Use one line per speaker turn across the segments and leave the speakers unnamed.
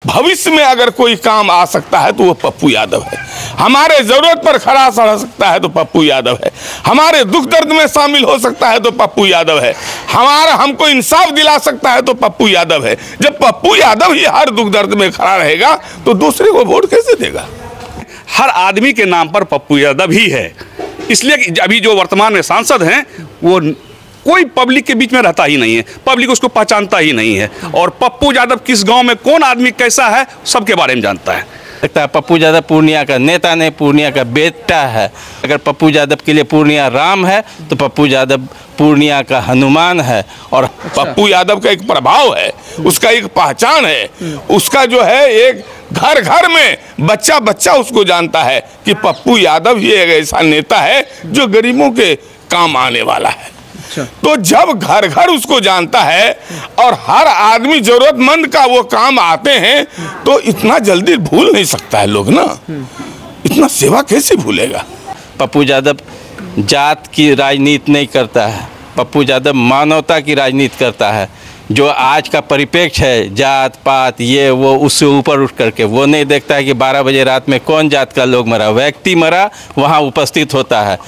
भविष्य में अगर कोई काम आ सकता है तो वो पप्पू यादव है। हमारे जरूरत पर खड़ा चढ़ सकता है तो पप्पू यादव है। हमारे दुख दर्द में शामिल हो सकता है तो पप्पू यादव है। हमको इंसाफ दिला सकता है तो पप्पू यादव है। जब पप्पू यादव ही हर दुख दर्द में खड़ा रहेगा तो दूसरे को वोट कैसे देगा?
हर आदमी के नाम पर पप्पू यादव ही है। इसलिए कि अभी जो वर्तमान में सांसद हैं वो कोई पब्लिक के बीच में रहता ही नहीं है, पब्लिक उसको पहचानता ही नहीं है। और पप्पू यादव किस गांव में कौन आदमी कैसा है सबके बारे में जानता है।
लगता है पप्पू यादव पूर्णिया का नेता नहीं, पूर्णिया का बेटा है। अगर पप्पू यादव के लिए पूर्णिया राम है तो पप्पू यादव पूर्णिया का हनुमान है। और
पप्पू यादव का एक प्रभाव है, उसका एक पहचान है, उसका जो है एक घर घर में बच्चा बच्चा उसको जानता है कि पप्पू यादव ही एक ऐसा नेता है जो गरीबों के काम आने वाला है। तो जब घर घर उसको जानता है और हर आदमी जरूरतमंद का वो काम आते हैं तो इतना जल्दी भूल नहीं सकता है लोग ना, इतना सेवा कैसे भूलेगा?
पप्पू यादव जात की राजनीति नहीं करता है, पप्पू यादव मानवता की राजनीति करता है। जो आज का परिप्रेक्ष्य है जात पात ये वो उससे ऊपर उठ करके वो नहीं देखता है कि 12 बजे रात में कौन जात का लोग मरा, व्यक्ति मरा वहाँ उपस्थित होता है।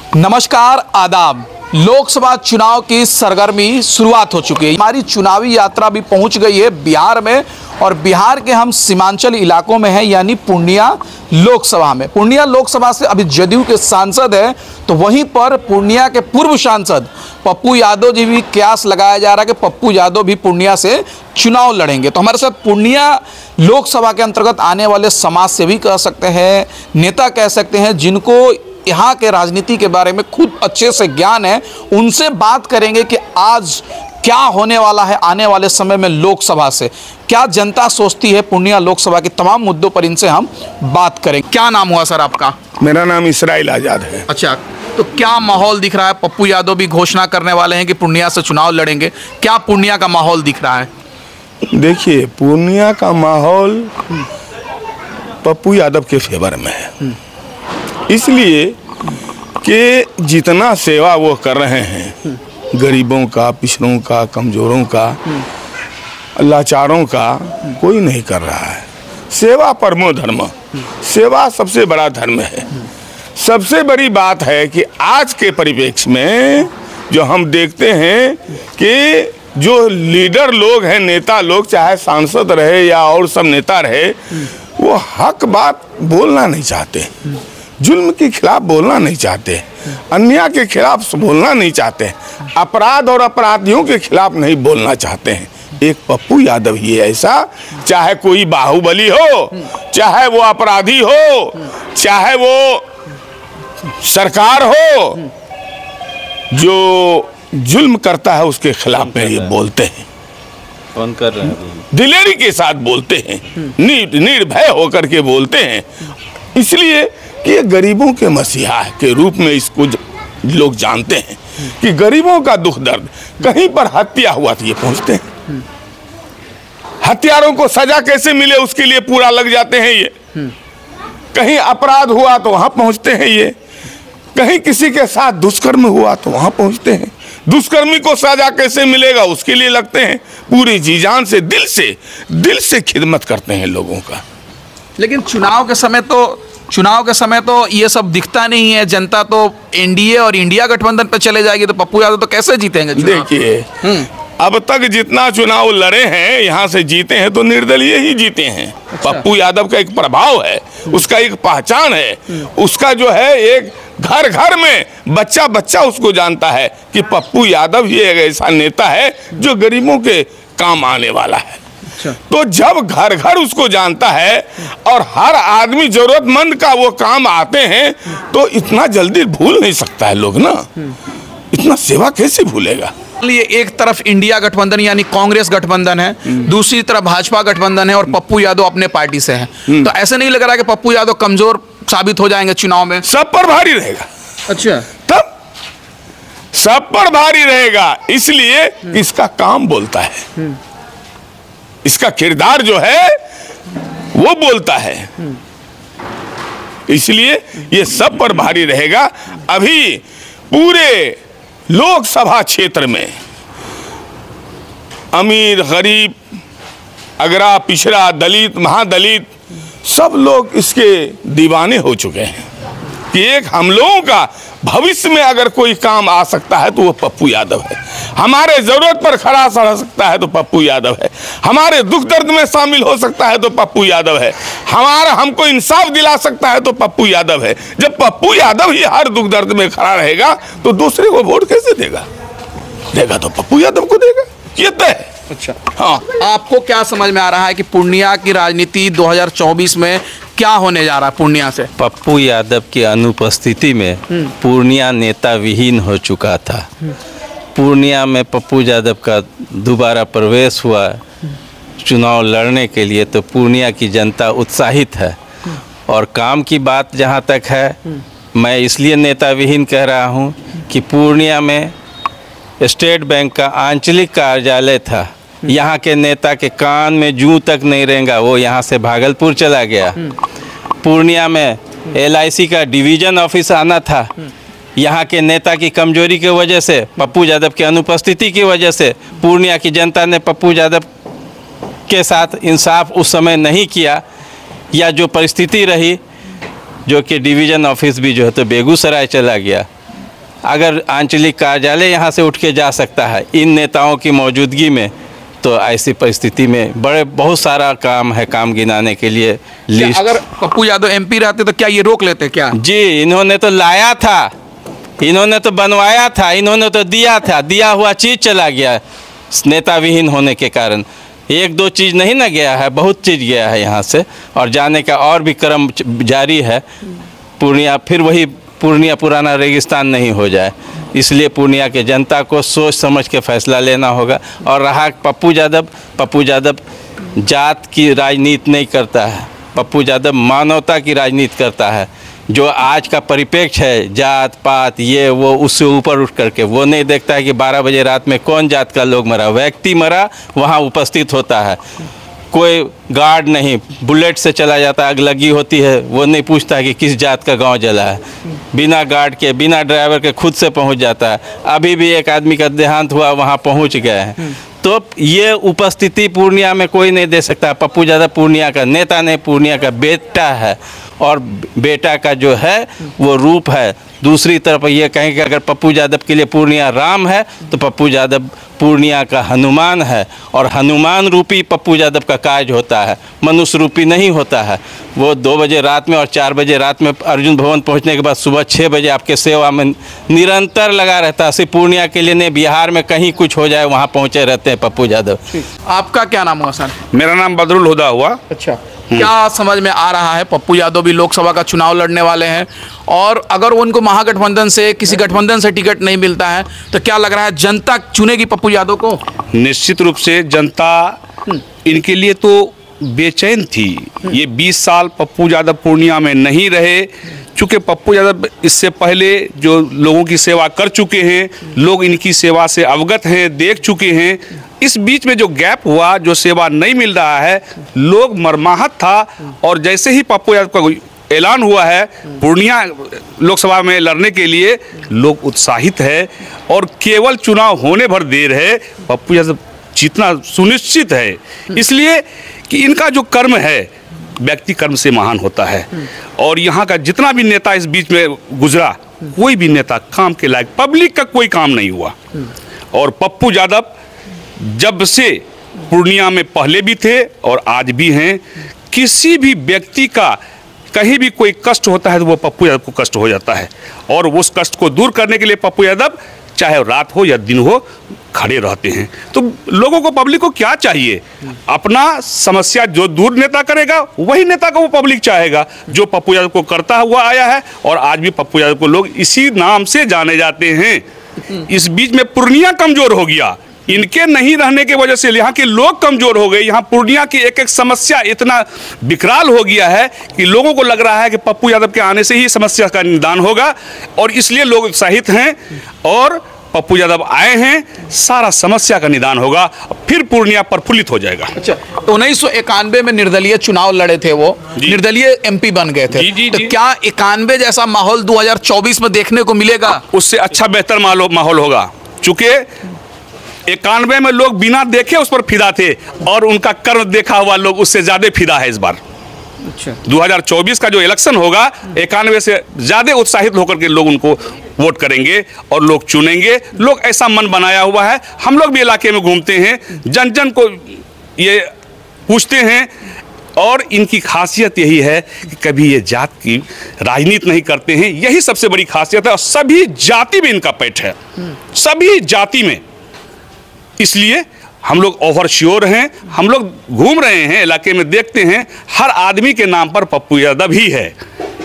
नमस्कार, आदाब। लोकसभा चुनाव की सरगर्मी शुरुआत हो चुकी है। हमारी चुनावी यात्रा भी पहुंच गई है बिहार में और बिहार के हम सीमांचल इलाकों में हैं, यानी पूर्णिया लोकसभा में। पूर्णिया लोकसभा से अभी जदयू के सांसद हैं, तो वहीं पर पूर्णिया के पूर्व सांसद पप्पू यादव जी भी कयास लगाया जा रहा है कि पप्पू यादव भी पूर्णिया से चुनाव लड़ेंगे। तो हमारे साथ पूर्णिया लोकसभा के अंतर्गत आने वाले समाज सेवी कह सकते हैं, नेता कह सकते हैं, जिनको यहाँ के राजनीति के बारे में खुद अच्छे से ज्ञान है। उनसे बात करेंगे कि आज क्या होने वाला है आने वाले समय में लोकसभा से, क्या जनता सोचती है पूर्णिया लोकसभा के तमाम मुद्दों पर इनसे हम बात करेंगे। क्या नाम हुआ सर आपका?
मेरा नाम इसराइल आजाद है।
अच्छा, तो क्या माहौल दिख रहा है? पप्पू यादव भी घोषणा करने वाले हैं कि पूर्णिया से चुनाव लड़ेंगे, क्या पूर्णिया का माहौल दिख रहा है?
देखिए, पूर्णिया का माहौल पप्पू यादव के फेवर में है, इसलिए कि जितना सेवा वो कर रहे हैं गरीबों का, पिछड़ों का, कमजोरों का, लाचारों का, कोई नहीं कर रहा है। सेवा परमो धर्म, सेवा सबसे बड़ा धर्म है। सबसे बड़ी बात है कि आज के परिप्रेक्ष्य में जो हम देखते हैं कि जो लीडर लोग हैं, नेता लोग, चाहे सांसद रहे या और सब नेता रहे, वो हक बात बोलना नहीं चाहते, जुल्म के खिलाफ बोलना नहीं चाहते, अन्याय के खिलाफ बोलना नहीं चाहते, अपराध और अपराधियों के खिलाफ नहीं बोलना चाहते हैं। एक पप्पू यादव ही ऐसा, चाहे कोई बाहुबली हो, चाहे वो अपराधी हो, चाहे वो सरकार हो, जो जुल्म करता है उसके खिलाफ में ये बोलते हैं।
कौन कर रहे हैं?
दिलेरी के साथ बोलते हैं, निर्भय होकर के बोलते हैं, इसलिए कि ये गरीबों के मसीहा के रूप में इसको लोग जानते हैं कि गरीबों का दुख दर्द, कहीं पर हत्या हुआ तो ये पहुंचते हैं, हत्यारों को सजा कैसे मिले उसके लिए पूरा लग जाते हैं ये, कहीं अपराध हुआ तो वहां पहुंचते हैं ये, कहीं किसी के साथ दुष्कर्म हुआ तो वहां पहुंचते हैं, दुष्कर्मी को सजा कैसे मिलेगा उसके लिए लगते हैं, पूरी जी जान से दिल से खिदमत करते हैं लोगों का।
लेकिन चुनाव के समय तो ये सब दिखता नहीं है। जनता तो एनडीए और इंडिया गठबंधन पे चले जाएगी, तो पप्पू यादव तो कैसे जीतेंगे?
देखिए, अब तक जितना चुनाव लड़े हैं, यहाँ से जीते हैं तो निर्दलीय ही जीते हैं। पप्पू यादव का एक प्रभाव है, उसका एक पहचान है, उसका जो है एक घर घर में बच्चा बच्चा उसको जानता है कि पप्पू यादव ही एक ऐसा नेता है जो गरीबों के काम आने वाला है। तो जब घर घर उसको जानता है और हर आदमी जरूरतमंद का वो काम आते हैं तो इतना जल्दी भूल नहीं सकता है लोग ना, इतना सेवा कैसे भूलेगा?
ये एक तरफ इंडिया गठबंधन यानी कांग्रेस गठबंधन है, दूसरी तरफ भाजपा गठबंधन है और पप्पू यादव अपने पार्टी से है। तो ऐसे नहीं लग रहा कि पप्पू यादव कमजोर साबित हो जाएंगे चुनाव में?
सब पर भारी रहेगा।
अच्छा,
तब सब पर भारी रहेगा, इसलिए इसका काम बोलता है, इसका किरदार जो है वो बोलता है, इसलिए ये सब पर भारी रहेगा। अभी पूरे लोकसभा क्षेत्र में अमीर गरीब अगरा, पिछड़ा, दलित, महादलित सब लोग इसके दीवाने हो चुके हैं कि एक हम लोगों का भविष्य में अगर कोई काम आ सकता है तो वो पप्पू यादव है। हमारे ज़रूरत पर खड़ा रह सकता है तो पप्पू यादव है। हमारे दुख दर्द में शामिल हो सकता है तो पप्पू यादव है। हमको इंसाफ दिला सकता है तो पप्पू यादव है। जब पप्पू यादव ही हर दुख दर्द में खड़ा रहेगा तो दूसरे को वोट कैसे देगा? देगा तो पप्पू यादव को देगा, ये तय है।
अच्छा, हाँ, आपको क्या समझ में आ रहा है कि पूर्णिया की राजनीति 2024 में क्या होने जा रहा है पूर्णिया से?
पप्पू यादव की अनुपस्थिति में पूर्णिया नेता विहीन हो चुका था। पूर्णिया में पप्पू यादव का दोबारा प्रवेश हुआ चुनाव लड़ने के लिए, तो पूर्णिया की जनता उत्साहित है। और काम की बात जहाँ तक है, मैं इसलिए नेता विहीन कह रहा हूँ कि पूर्णिया में स्टेट बैंक का आंचलिक कार्यालय था। यहाँ के नेता के कान में जूं तक नहीं रेंगा, वो यहाँ से भागलपुर चला गया। पूर्णिया में LIC का डिवीज़न ऑफिस आना था। यहाँ के नेता की कमजोरी की वजह से, पप्पू यादव की अनुपस्थिति की वजह से पूर्णिया की जनता ने पप्पू यादव के साथ इंसाफ उस समय नहीं किया, या जो परिस्थिति रही, जो कि डिवीज़न ऑफिस भी जो है तो बेगूसराय चला गया। अगर आंचलिक कार्यालय यहाँ से उठ के जा सकता है इन नेताओं की मौजूदगी में, तो ऐसी परिस्थिति में बहुत सारा काम है, काम गिनाने के लिए लिस्ट।
अगर पप्पू यादव MP रहते तो क्या ये रोक लेते क्या?
जी, इन्होंने तो लाया था, इन्होंने तो बनवाया था, इन्होंने तो दिया था, दिया हुआ चीज़ चला गया नेता विहीन होने के कारण। एक दो चीज़ नहीं ना गया है, बहुत चीज़ गया है यहाँ से, और जाने का और भी क्रम जारी है। पूर्णिया फिर वही पूर्णिया पुराना रेगिस्तान नहीं हो जाए, इसलिए पूर्णिया के जनता को सोच समझ के फैसला लेना होगा। और रहा पप्पू यादव जात की राजनीति नहीं करता है, पप्पू यादव मानवता की राजनीति करता है। जो आज का परिप्रेक्ष्य है, जात पात ये वो, उससे ऊपर उठ करके वो नहीं देखता है कि 12 बजे रात में कौन जात का लोग मरा, व्यक्ति मरा वहाँ उपस्थित होता है। कोई गार्ड नहीं, बुलेट से चला जाता है, आग लगी होती है, वो नहीं पूछता है कि किस जात का गांव जला है। बिना गार्ड के, बिना ड्राइवर के खुद से पहुंच जाता है। अभी भी एक आदमी का देहांत हुआ, वहां पहुंच गए हैं। तो ये उपस्थिति पूर्णिया में कोई नहीं दे सकता। पप्पू यादव पूर्णिया का नेता नहीं, पूर्णिया का बेटा है, और बेटा का जो है वो रूप है। दूसरी तरफ ये कहें कि अगर पप्पू यादव के लिए पूर्णिया राम है, तो पप्पू यादव पूर्णिया का हनुमान है। और हनुमान रूपी पप्पू यादव का कार्य होता है, मनुष्य रूपी नहीं होता है। वो 2 बजे रात में और 4 बजे रात में अर्जुन भवन पहुंचने के बाद सुबह 6 बजे आपके सेवा में निरंतर लगा रहता है। सिर्फ पूर्णिया के लिए नहीं, बिहार में कहीं कुछ हो जाए वहाँ पहुँचे रहते हैं पप्पू यादव।
आपका क्या नाम हुआ सर?
मेरा नाम बदरुल हुदा हुआ।
अच्छा, क्या समझ में आ रहा है? पप्पू यादव भी लोकसभा का चुनाव लड़ने वाले हैं, और अगर उनको महागठबंधन से, किसी गठबंधन से टिकट नहीं मिलता है तो क्या लग रहा है जनता चुनेगी पप्पू यादव को?
निश्चित रूप से जनता इनके लिए तो बेचैन थी। ये 20 साल पप्पू यादव पूर्णिया में नहीं रहे, चूँकि पप्पू यादव इससे पहले जो लोगों की सेवा कर चुके हैं, लोग इनकी सेवा से अवगत हैं, देख चुके हैं। इस बीच में जो गैप हुआ, जो सेवा नहीं मिल रहा है, लोग मर्माहत था। और जैसे ही पप्पू यादव का ऐलान हुआ है पूर्णिया लोकसभा में लड़ने के लिए, लोग उत्साहित है। और केवल चुनाव होने भर देर है, पप्पू यादव जीतना सुनिश्चित है। इसलिए कि इनका जो कर्म है, व्यक्ति कर्म से महान होता है। और यहाँ का जितना भी नेता इस बीच में गुजरा, कोई भी नेता काम के लायक, पब्लिक का कोई काम नहीं हुआ। और पप्पू यादव जब से पूर्णिया में पहले भी थे और आज भी हैं, किसी भी व्यक्ति का कहीं भी कोई कष्ट होता है तो वो पप्पू यादव को कष्ट हो जाता है। और उस कष्ट को दूर करने के लिए पप्पू यादव चाहे रात हो या दिन हो खड़े रहते हैं। तो लोगों को, पब्लिक को क्या चाहिए? अपना समस्या जो दूर नेता करेगा वही नेता को वो पब्लिक चाहेगा, जो पप्पू यादव को करता हुआ आया है। और आज भी पप्पू यादव को लोग इसी नाम से जाने जाते हैं। इस बीच में पूर्णिया कमजोर हो गया, इनके नहीं रहने की वजह से यहाँ के लोग कमजोर हो गए। यहाँ पूर्णिया की एक एक समस्या इतना विकराल हो गया है कि लोगों को लग रहा है कि पप्पू यादव के आने से ही समस्या का निदान होगा। और इसलिए लोग उत्साहित हैं, और पप्पू यादव आए हैं, सारा समस्या का निदान होगा, फिर पूर्णिया प्रफुल्लित हो जाएगा।
अच्छा, 1991 में निर्दलीय चुनाव लड़े थे, वो निर्दलीय MP बन गए थे।
जी,
तो क्या 91 जैसा माहौल 2024 में देखने को मिलेगा?
उससे अच्छा बेहतर माहौल होगा। चूँकि 91 में लोग बिना देखे उस पर फिदा थे और उनका कर्म देखा हुआ लोग उससे ज़्यादा फिदा है इस बार।
अच्छा,
2024 का जो इलेक्शन होगा 91 से ज़्यादा उत्साहित होकर के लोग उनको वोट करेंगे और लोग चुनेंगे। लोग ऐसा मन बनाया हुआ है। हम लोग भी इलाके में घूमते हैं, जन जन को ये पूछते हैं और इनकी खासियत यही है कि कभी ये जात की राजनीति नहीं करते हैं। यही सबसे बड़ी खासियत है और सभी जाति में इनका पैठ है, सभी जाति में। इसलिए हम लोग ओवर श्योर हैं। हम लोग घूम रहे हैं इलाके में, देखते हैं हर आदमी के नाम पर पप्पू यादव ही है।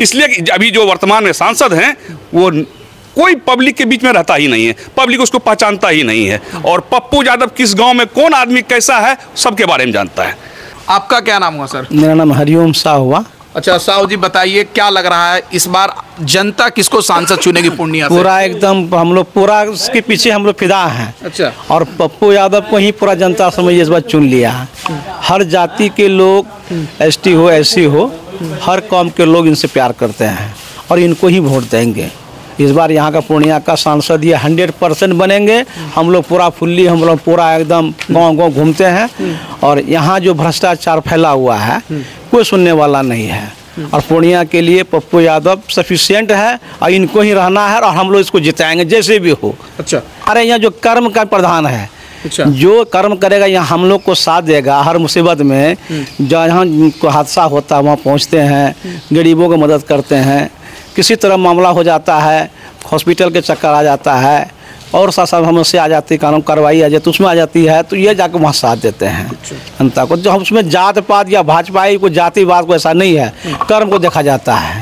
इसलिए कि अभी जो वर्तमान में सांसद हैं वो कोई पब्लिक के बीच में रहता ही नहीं है, पब्लिक उसको पहचानता ही नहीं है। और पप्पू यादव किस गांव में कौन आदमी कैसा है सबके बारे में जानता है।
आपका क्या नाम हुआ सर?
मेरा नाम हरिओम शाह हुआ।
अच्छा साहू जी, बताइए क्या लग रहा है इस बार जनता किसको सांसद चुनेगी पूर्णिया से?
पूरा एकदम हम लोग पूरा उसके पीछे हम लोग फिदा हैं।
अच्छा,
और पप्पू यादव को ही पूरा जनता समझिए इस बार चुन लिया है। हर जाति के लोग, एसटी हो एससी हो, हर कौम के लोग इनसे प्यार करते हैं और इनको ही वोट देंगे। इस बार यहाँ का पूर्णिया का सांसद ये 100% बनेंगे। हम लोग पूरा फुल्ली, हम लोग पूरा एकदम गांव-गांव घूमते हैं और यहाँ जो भ्रष्टाचार फैला हुआ है कोई सुनने वाला नहीं है। और पूर्णिया के लिए पप्पू यादव सफिशिएंट है और इनको ही रहना है और हम लोग इसको जिताएंगे जैसे भी हो।
अच्छा,
अरे यहाँ जो कर्म का प्रधान है,
अच्छा,
जो कर्म करेगा यहाँ हम लोग को साथ देगा। हर मुसीबत में जहाँ को हादसा होता है वहाँ पहुँचते हैं, गरीबों को मदद करते हैं। किसी तरह मामला हो जाता है, हॉस्पिटल के चक्कर आ जाता है और साथ साथ हमसे आ जाती है, कानून कार्रवाई आ जाती है, उसमें आ जाती है, तो ये जाकर वहाँ साथ देते हैं जनता को। जो हम उसमें जात पात या भाजपाई को जातिवाद को ऐसा नहीं है, कर्म को देखा जाता है।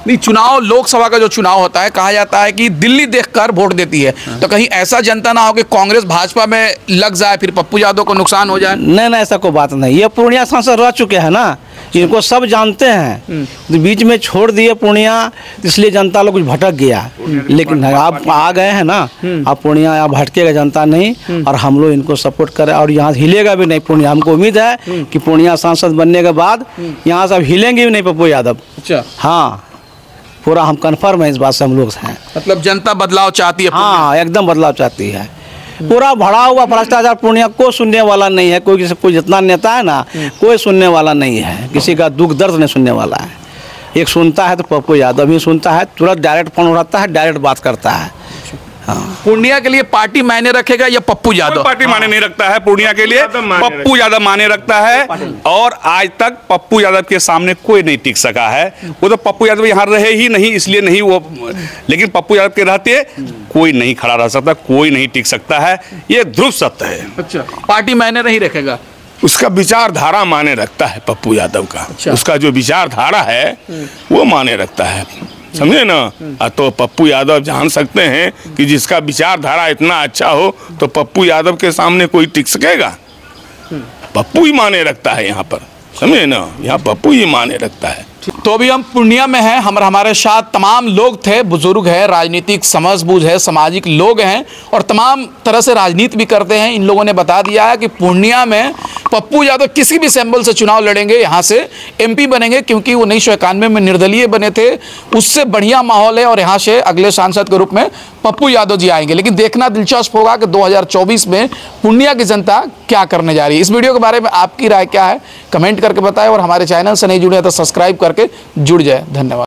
नहीं, चुनाव, लोकसभा का जो चुनाव होता है, कहा जाता है कि दिल्ली देखकर वोट देती है। तो कहीं ऐसा जनता ना हो कि कांग्रेस भाजपा में लग जाए, फिर पप्पू यादव को नुकसान हो जाए?
नहीं नहीं, ऐसा कोई बात नहीं। ये पूर्णिया सांसद रह चुके हैं ना, इनको सब जानते हैं। तो बीच में छोड़ दिए पूर्णिया, इसलिए जनता लोग कुछ भटक गया। लेकिन आप आ गए हैं ना, आप पूर्णिया आप भटकेगा जनता नहीं। और हम लोग इनको सपोर्ट करें और यहाँ हिलेगा भी नहीं पूर्णिया। हमको उम्मीद है कि पूर्णिया सांसद बनने के बाद यहाँ से अब हिलेंगे भी नहीं पप्पू यादव।
अच्छा,
हाँ, पूरा हम कन्फर्म है इस बात से, हम लोग हैं।
मतलब जनता बदलाव चाहती है?
हाँ, एकदम बदलाव चाहती है। पूरा भरा हुआ भ्रष्टाचार पूर्णिया को सुनने वाला नहीं है। कोई जितना नेता है ना, कोई सुनने वाला नहीं है, किसी का दुख दर्द नहीं सुनने वाला है। एक सुनता है तो पप्पू यादव ही सुनता है, तुरंत डायरेक्ट फोन उठाता है, डायरेक्ट बात करता है। हाँ।
पूर्णिया के लिए पार्टी मायने रखेगा या पप्पू यादव?
पार्टी माने नहीं रखता है पूर्णिया के लिए, पप्पू यादव माने रखता है। और आज तक पप्पू यादव के सामने कोई नहीं टिक सका है। वो तो पप्पू यादव यहाँ रहे ही नहीं, इसलिए नहीं वो, लेकिन पप्पू यादव के रहते कोई नहीं खड़ा रह सकता, कोई नहीं टिक सकता है। ये ध्रुव सत्य है।
अच्छा, पार्टी मायने नहीं रखेगा?
उसका विचारधारा माने रखता है पप्पू यादव का।
अच्छा।
उसका जो विचारधारा है वो माने रखता है, समझे ना। तो पप्पू यादव जान सकते हैं कि जिसका विचारधारा इतना अच्छा हो तो पप्पू यादव के सामने कोई टिक सकेगा? पप्पू ही माने रखता है यहाँ पर, समझे ना, यहाँ पप्पू ही माने रखता है।
तो अभी हम पूर्णिया में हैं, हमारे साथ तमाम लोग थे, बुजुर्ग हैं, राजनीतिक समझबूझ है, सामाजिक लोग हैं और तमाम तरह से राजनीति भी करते हैं। इन लोगों ने बता दिया है कि पूर्णिया में पप्पू यादव किसी भी सैंपल से चुनाव लड़ेंगे, यहाँ से एमपी बनेंगे, क्योंकि वो 1991 में निर्दलीय बने थे। उससे बढ़िया माहौल है और यहाँ से अगले सांसद के रूप में पप्पू यादव जी आएंगे। लेकिन देखना दिलचस्प होगा कि 2024 में पूर्णिया की जनता क्या करने जा रही है। इस वीडियो के बारे में आपकी राय क्या है, कमेंट करके बताएं और हमारे चैनल से नहीं जुड़े तो सब्सक्राइब करके जुड़ जाए। धन्यवाद।